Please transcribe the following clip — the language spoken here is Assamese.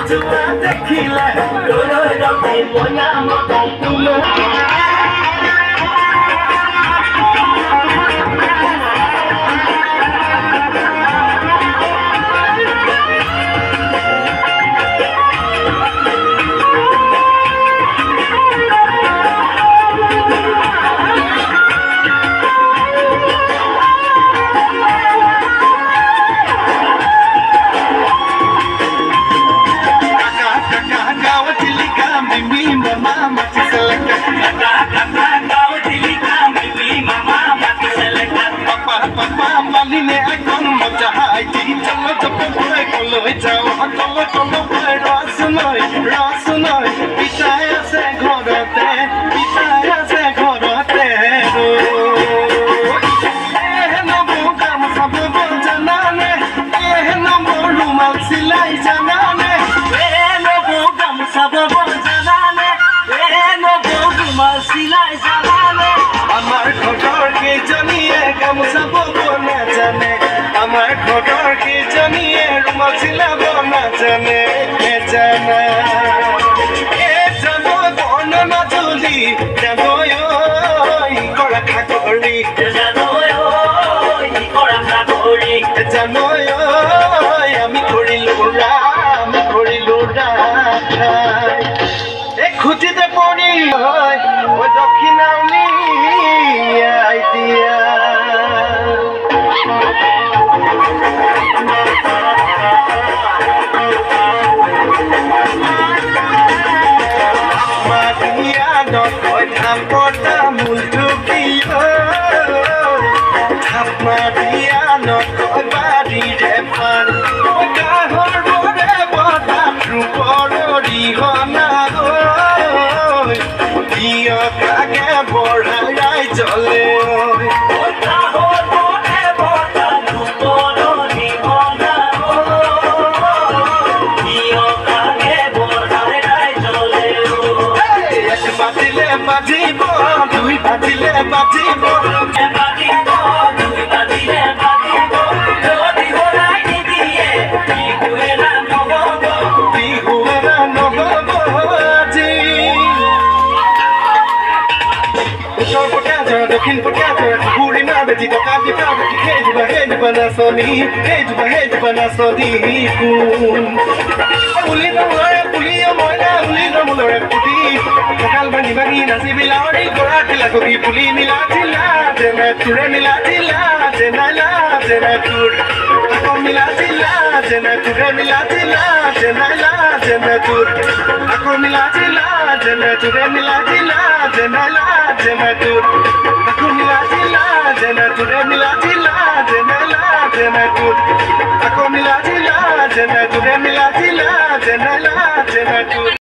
छुआ देखिले तोर रते मोया मते तुम আমার ঘটর কি জানিয়ে রুমাল ছিলাবো না জানে জানা এ জানো বর্ণনা জলি জানো কড়া খাকড়ি জানো কড়া খাকড়ি জানো আমি করিল এ খুঁজিতে পড়ি ও দক্ষিণাউলি আইডিয়া দক্ষিণ পটকাতে বুড়ি মা বেটি কাটি কাটি হেজ বানাসনি কুন পুলি ময়না পুলি নমলরে পুটি সকাল বানি নাচি বিলাওরি গোড়া টিলা কবি পুলি মিলা টিলা জেনা তুরে মিলা টিলা জেনালা জেনা তুর আকো মিলা টিলা জেনা তুরে মিলা টিলা জেনালা জেনা তুর আকো মিলা টিলা জেনা তুরে মিলা টিলা জেনালা জেনা তুর আকো মিলা টিলা জেনা তুরে মিলা টিলা জেনালা জেনা তুর আকো মিলা টিলা জেনা তুরে মিলা টিলা জেনালা জেনা তুর